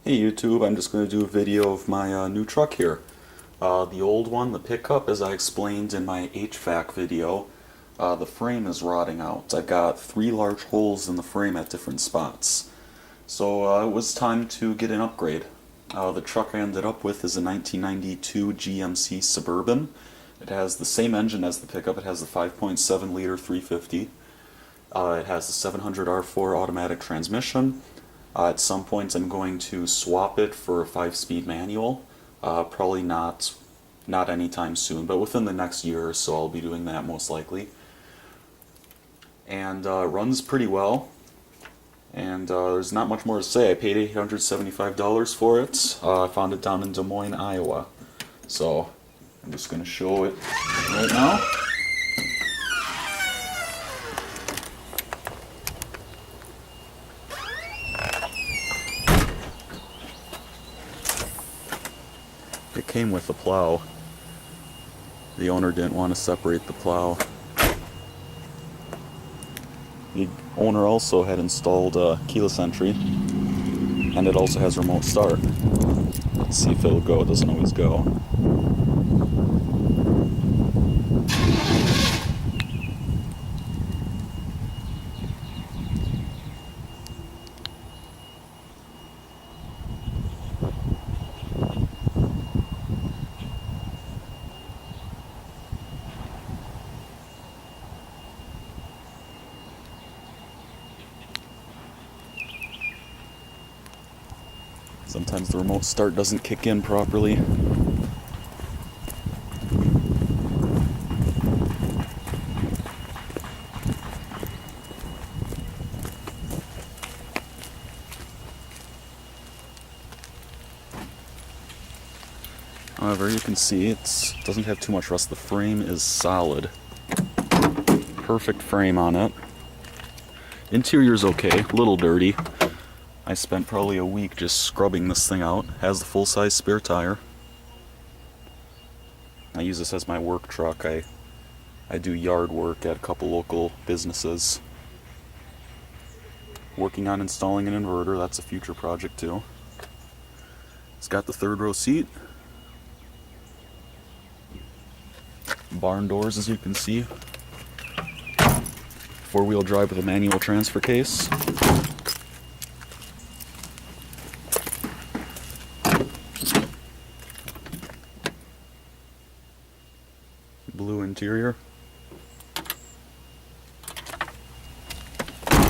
Hey YouTube, I'm just going to do a video of my new truck here. The old one, the pickup, as I explained in my HVAC video, the frame is rotting out. I've got 3 large holes in the frame at different spots. So it was time to get an upgrade. The truck I ended up with is a 1992 GMC Suburban. It has the same engine as the pickup. It has the 5.7 liter 350. It has the 700R4 automatic transmission. At some point I'm going to swap it for a 5-speed manual. Probably not anytime soon, but within the next year or so I'll be doing that most likely. And it runs pretty well. And there's not much more to say. I paid $875 for it. I found it down in Des Moines, Iowa. So I'm just going to show it right now. It came with the plow. The owner didn't want to separate the plow. The owner also had installed keyless entry, and it also has remote start. Let's see if it'll go. It doesn't always go. Sometimes the remote start doesn't kick in properly. However, you can see it doesn't have too much rust. The frame is solid. Perfect frame on it. Interior's okay, a little dirty. I spent probably a week just scrubbing this thing out. Has the full-size spare tire. I use this as my work truck. I do yard work at a couple local businesses. Working on installing an inverter, that's a future project too. It's got the 3rd row seat. Barn doors, as you can see. 4-wheel drive with a manual transfer case. Blue interior. You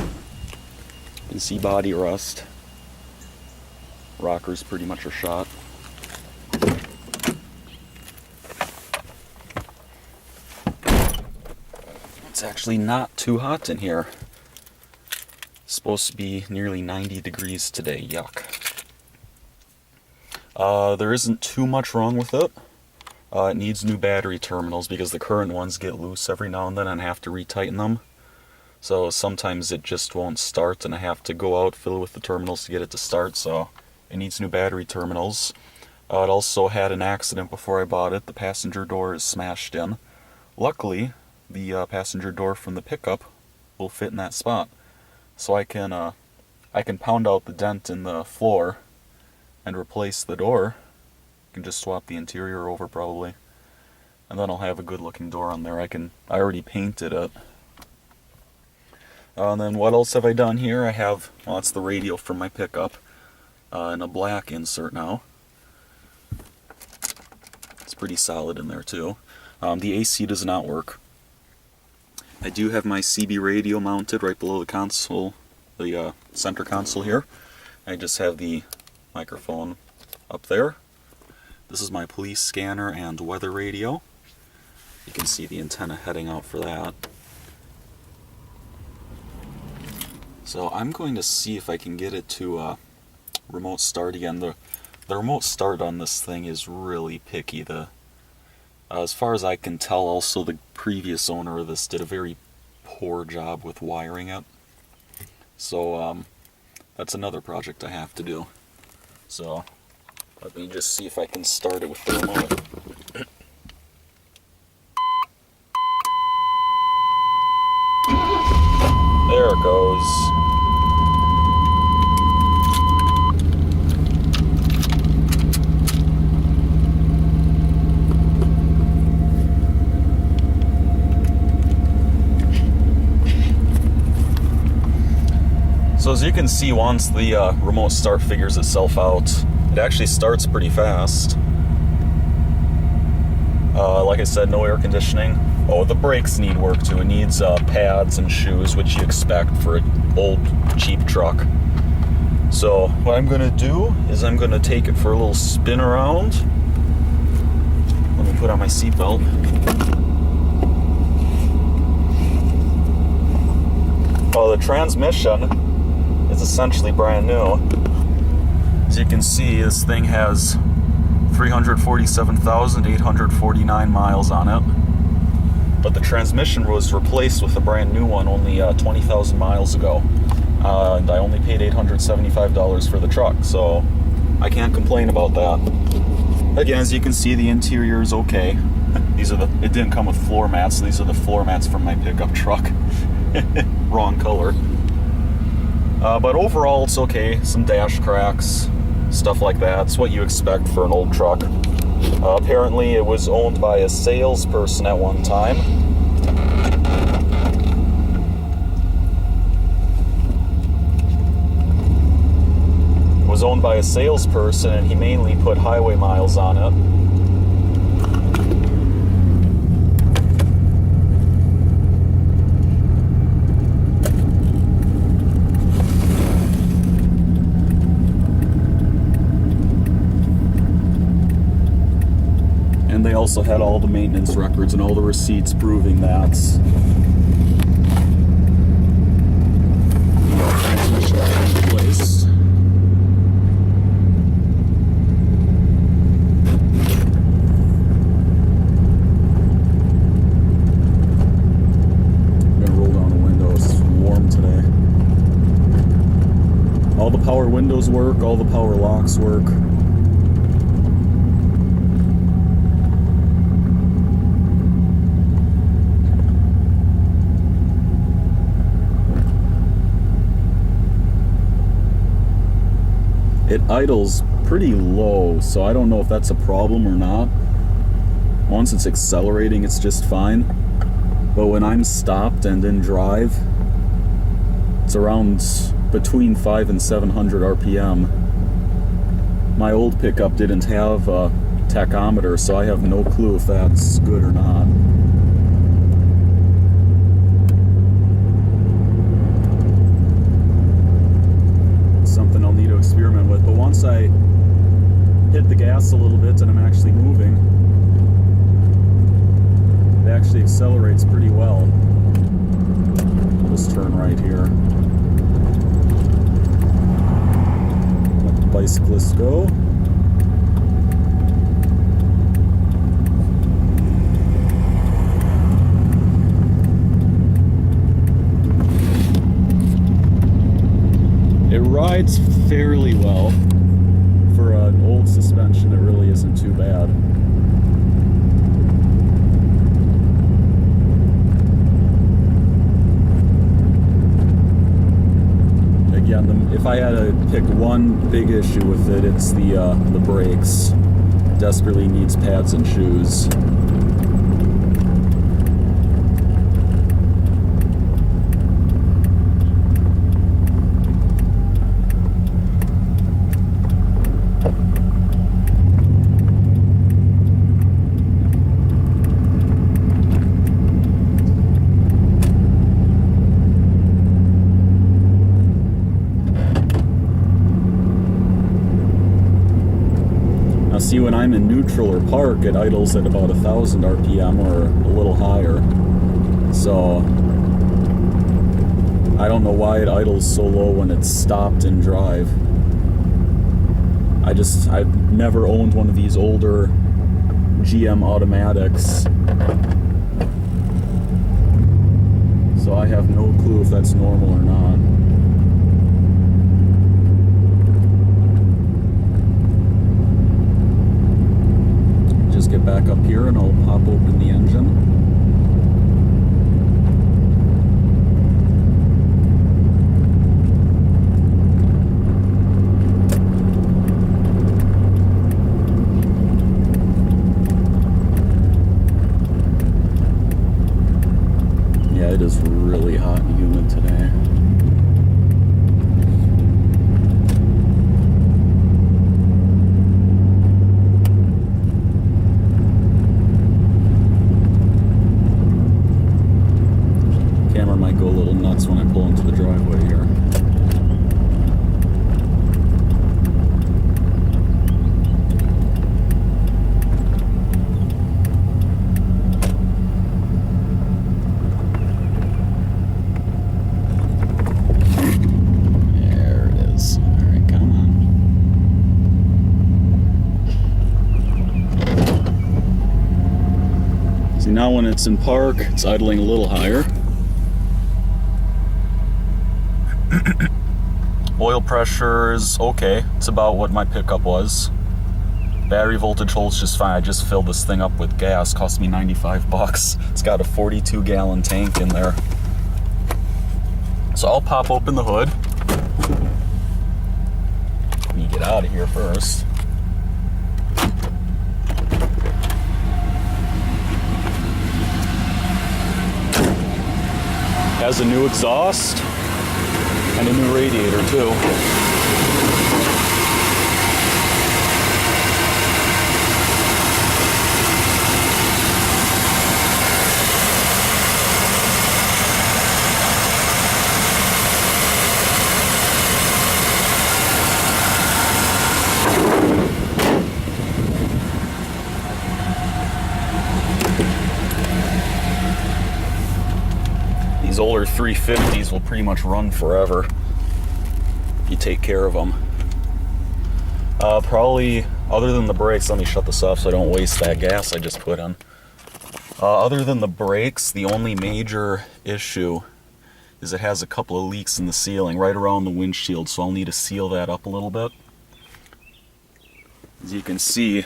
can see body rust. Rockers pretty much are shot. It's actually not too hot in here. It's supposed to be nearly 90 degrees today. Yuck. There isn't too much wrong with it. It needs new battery terminals because the current ones get loose every now and then and I have to retighten them. So sometimes it just won't start and I have to go out, fill it with the terminals to get it to start, so it needs new battery terminals. It also had an accident before I bought it. The passenger door is smashed in. Luckily, the passenger door from the pickup will fit in that spot. So I can pound out the dent in the floor and replace the door. I can just swap the interior over probably, and then I'll have a good looking door on there. I already painted it. And then what else have I done here? I have, well, it's the radio from my pickup in a black insert now. It's pretty solid in there too. The AC does not work. I do have my CB radio mounted right below the console, the center console here. I just have the microphone up there. This is my police scanner and weather radio. You can see the antenna heading out for that. So I'm going to see if I can get it to remote start again. The remote start on this thing is really picky. As far as I can tell, also the previous owner of this did a very poor job with wiring it. So that's another project I have to do. So let me just see if I can start it with the remote. There it goes. As you can see, once the remote start figures itself out, it actually starts pretty fast. Like I said, no air conditioning. Oh, the brakes need work too. It needs pads and shoes, which you expect for an old, cheap truck. So what I'm gonna do is I'm gonna take it for a little spin around. Let me put on my seatbelt. Oh, the transmission is essentially brand new. As you can see, this thing has 347,849 miles on it. But the transmission was replaced with a brand new one only 20,000 miles ago. And I only paid $875 for the truck, so I can't complain about that. Again, as you can see, the interior is okay. It didn't come with floor mats, so these are the floor mats from my pickup truck. Wrong color. But overall, it's okay. Some dash cracks, stuff like that. It's what you expect for an old truck. Apparently, it was owned by a salesperson at one time. It was owned by a salesperson, and he mainly put highway miles on it. They also had all the maintenance records and all the receipts proving that the transmission had been replaced. I'm gonna roll down the window. It's warm today. All the power windows work, all the power locks work. It idles pretty low, so I don't know if that's a problem or not. Once it's accelerating, it's just fine. But when I'm stopped and in drive, it's around between 500 and 700 RPM. My old pickup didn't have a tachometer, so I have no clue if that's good or not. Something I'll need to experiment with, but once I hit the gas a little bit and I'm actually moving, it actually accelerates pretty well. Just turn right here. Let the bicyclists go. It rides fairly well. For an old suspension, it really isn't too bad. Again, if I had to pick one big issue with it, it's the brakes. It desperately needs pads and shoes. See, when I'm in neutral or park, it idles at about 1,000 RPM or a little higher. So I don't know why it idles so low when it's stopped in drive. I've never owned one of these older GM automatics, so I have no clue if that's normal or not. Get back up here and I'll pop open the engine. Yeah, it is really hot and humid today. Now when it's in park, it's idling a little higher. Oil pressure is okay. It's about what my pickup was. Battery voltage holds just fine. I just filled this thing up with gas. Cost me 95 bucks. It's got a 42-gallon tank in there. So I'll pop open the hood. Let me get out of here first. Has a new exhaust and a new radiator too. These older 350s will pretty much run forever if you take care of them. Probably, other than the brakes, let me shut this off so I don't waste that gas I just put in. Other than the brakes, the only major issue is it has a couple of leaks in the ceiling right around the windshield, so I'll need to seal that up a little bit. As you can see,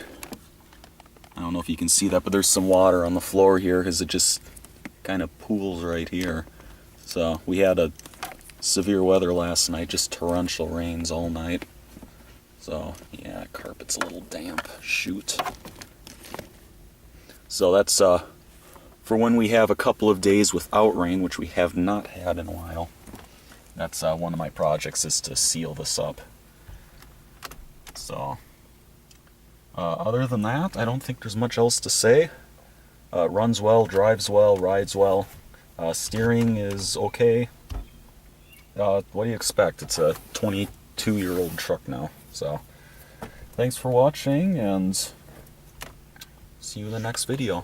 I don't know if you can see that, but there's some water on the floor here because it just kind of pools right here. So we had a severe weather last night, just torrential rains all night. So yeah, carpet's a little damp. Shoot. So that's for when we have a couple of days without rain, which we have not had in a while. That's one of my projects, is to seal this up. So other than that, I don't think there's much else to say. Runs well, drives well, rides well. Steering is okay. What do you expect? It's a 22-year-old truck now. So, thanks for watching, and see you in the next video.